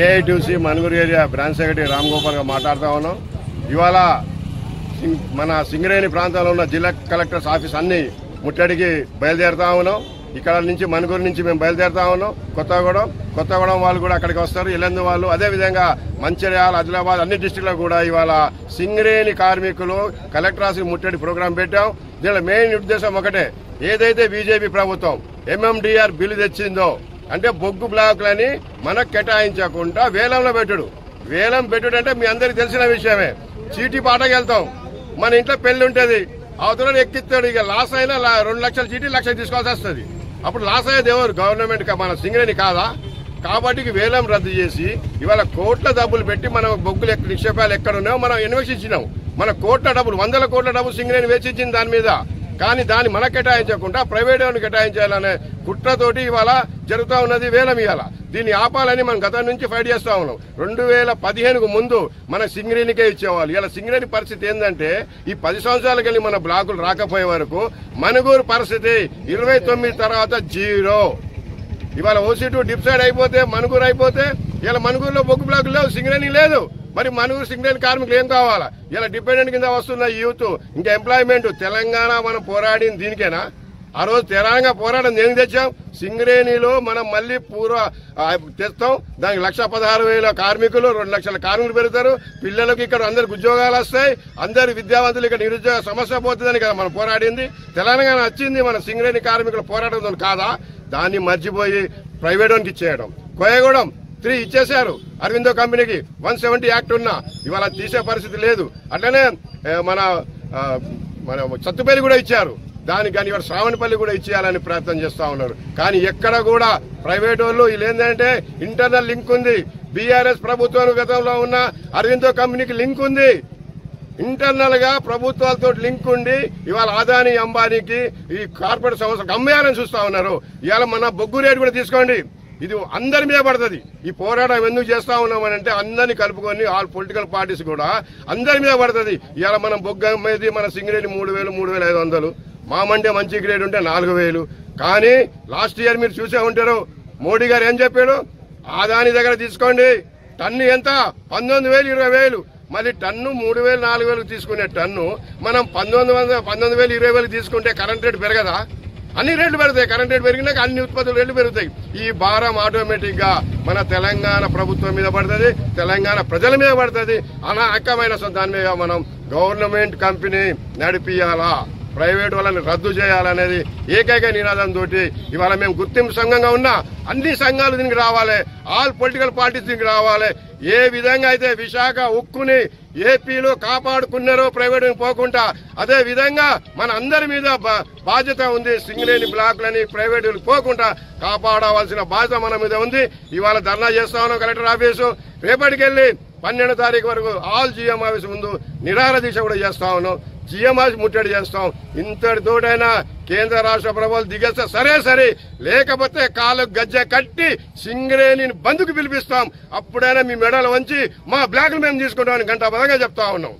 AITC Manuguru area branch secretary Ram Gopal గా మాట్లాడుతా ఉన్నాం. ఇవాళ మన సింగరేణి ప్రాంతంలో ఉన్న జిల్లా కలెక్టర్స్ ఆఫీస్ అన్ని ముట్టడికి బయలుదేరుతా ఉన్నాం. ఇక్కడ నుంచి మనుగురు నుంచి మేము బయలుదేరుతా ఉన్నాం. కొత్తగూడెం వాళ్ళు కూడా అక్కడికి వస్తారు, ఇల్లందు వాళ్ళు, అదేవిధంగా మంచిర్యాల, ఆదిలాబాద్ అన్ని డిస్టిక్లో కూడా ఇవాళ సింగరేణి కార్మికులు కలెక్టర్ ఆఫీస్ ముట్టడి ప్రోగ్రాం పెట్టాం. దీనిలో మెయిన్ ఉద్దేశం ఒకటే, ఏదైతే బీజేపీ ప్రభుత్వం MMDR బిల్లు తెచ్చిందో అంటే బొగ్గు బ్లాకులని మనకు కేటాయించకుండా వేలంలో పెట్టుడు. వేలం పెట్టుడు అంటే మీ అందరికి తెలిసిన విషయమే. చీటీ పాటకి వెళ్తాం, మన ఇంట్లో పెళ్లి ఉంటుంది, అవతల ఎక్కిస్తాడు, ఇక లాస్ అయినా 2 లక్షల చీటీ 1 లక్ష తీసుకోవాల్సి వస్తుంది. అప్పుడు లాస్ అయ్యేది ఎవరు? గవర్నమెంట్, మన సింగరేణి కాదా? కాబట్టి వేలం రద్దు చేసి ఇవాళ కోట్ల డబ్బులు పెట్టి మనం బొగ్గులు నిక్షేపాలు ఎక్కడ ఉన్నాయో మనం ఇన్వెస్టించినాం. మన కోట్ల డబ్బులు, 100 కోట్ల డబ్బులు సింగరేణి వెచ్చించింది దాని మీద. కానీ దాన్ని మనకు కేటాయించకుండా ప్రైవేట్ వాళ్ళని కేటాయించాలనే కుట్రతోటి ఇవాళ జరుగుతూ ఉన్నది వేలం. ఇవాళ దీన్ని ఆపాలని మనం గతం నుంచి ఫైట్ చేస్తా ఉన్నాం. 2015కు ముందు మన సింగరేణికే ఇచ్చేవాళ్ళు. ఇలా సింగరేణి పరిస్థితి ఏంటంటే ఈ 10 సంవత్సరాలకు వెళ్ళి మన బ్లాకులు రాకపోయే వరకు మనుగూరు పరిస్థితి 29 తర్వాత 0. ఇవాళ OC2 డిప్ సైడ్ అయిపోతే మనుగూరు అయిపోతే ఇలా మనుగూరులో బొగ్గు బ్లాకులు లేవు, సింగరేణి లేదు. మరి మనుగూరు సింగరేణి కార్మికులు ఏం కావాలా? ఇలా డిపెండెంట్ కింద వస్తున్న యూత్ ఇంకా ఎంప్లాయ్మెంట్. తెలంగాణ మనం పోరాడింది దీనికేనా? ఆ రోజు తెలంగాణ పోరాటం దేనికి తెచ్చాం? సింగరేణిలో మనం మళ్ళీ తెస్తాం. దానికి 1,16,000 కార్మికులు, 2 లక్షల కార్మికులు పెడతారు. పిల్లలకు ఇక్కడ అందరికి ఉద్యోగాలు వస్తాయి, అందరు విద్యావంతులు ఇక్కడ నిరుద్యోగ సమస్య పోతుందని కదా మనం పోరాడింది. తెలంగాణ వచ్చింది మన సింగరేణి కార్మికుల పోరాటం కాదా? దాన్ని మర్చిపోయి ప్రైవేట్ వానికి ఇచ్చేయడం. కోయగూడెం 3 ఇచ్చేశారు అరవిందో కంపెనీకి, 170 యాక్ట్ ఉన్నా ఇవాళ తీసే పరిస్థితి లేదు. అట్లనే మన సత్తుపల్లి కూడా ఇచ్చారు, దానికి కానీ ఇవాళ శ్రావణపల్లి కూడా ఇచ్చేయాలని ప్రయత్నం చేస్తా ఉన్నారు. కానీ ఎక్కడ కూడా ప్రైవేట్ వాళ్ళు వీళ్ళు ఏంటంటే ఇంటర్నల్ లింక్ ఉంది. బీఆర్ఎస్ ప్రభుత్వం గతంలో ఉన్న అరవిందో కంపెనీకి లింక్ ఉంది. ఇంటర్నల్ గా ప్రభుత్వాలతో లింక్ ఉండి ఇవాళ అదానీ అంబానీకి ఈ కార్పొరేట్ సంస్థలకు అమ్మేయాలని చూస్తా ఉన్నారు. ఇవాళ మన బొగ్గు రేటు కూడా తీసుకోండి, ఇది అందరి మీద పడుతుంది. ఈ పోరాటం ఎందుకు చేస్తా ఉన్నామనంటే అందరినీ కలుపుకొని ఆల్ పొలిటికల్ పార్టీస్ కూడా అందరి మీద పడుతుంది. ఇవాళ మనం బొగ్గు అమ్మేది మన సింగరేణి 3,000, 3,500, మా మండే మంచి గ్రేడ్ ఉంటే 4,000. కానీ లాస్ట్ ఇయర్ మీరు చూసే ఉంటారు, మోడీ గారు ఏం చెప్పాడు? అదానీ దగ్గర తీసుకోండి, టన్ను ఎంత? 19,000, 20,000. మళ్ళీ టన్ను 3,000, 4,000 తీసుకునే టన్ను మనం 19,000, 20,000 తీసుకుంటే కరెంట్ రేటు పెరగదా? అన్ని రేట్లు పెరుగుతాయి. కరెంట్ రేటు పెరిగినాక అన్ని ఉత్పత్తులు రేట్లు పెరుగుతాయి. ఈ భారం ఆటోమేటిక్ గా మన తెలంగాణ ప్రభుత్వం మీద పడుతుంది, తెలంగాణ ప్రజల మీద పడుతుంది. అనాకమైన దాని మీద మనం గవర్నమెంట్ కంపెనీ నడిపియాలా, ప్రైవేట్ వాళ్ళని రద్దు చేయాలనేది ఏకైక నినాదంతో ఇవాళ మేము గుర్తింపు సంఘంగా ఉన్నా అన్ని సంఘాలు దీనికి రావాలి, ఆల్ పొలిటికల్ పార్టీస్ దీనికి రావాలి. ఏ విధంగా అయితే విశాఖ ఉక్కుని ఏపీలో కాపాడుకున్నారో ప్రైవేట్ పోకుండా, అదే విధంగా మన అందరి మీద బాధ్యత ఉంది. సింగరేణి బ్లాక్లని ప్రైవేట్ పోకుండా కాపాడవలసిన బాధ్యత మన మీద ఉంది. ఇవాళ ధర్నా చేస్తా ఉన్నాం కలెక్టర్ ఆఫీసు. రేపటికెళ్లి 12వ తారీఖు వరకు ఆల్ GM ఆఫీస్ ముందు నిరాహార దీక్ష కూడా చేస్తా ఉన్నాం. GM ఆఫీస్ ముట్టడి చేస్తాం. ఇంతటితోటైనా కేంద్ర రాష్ట్ర ప్రభుత్వాలు దిగేస్తే సరే, లేకపోతే కాలు గజ్జ కట్టి సింగరేణిని బంద్కు పిలిపిస్తాం. అప్పుడైనా మీ మెడలు వంచి మా బ్లాక్లు మేము తీసుకుంటామని గంటాబద్ధంగా చెప్తా ఉన్నాం.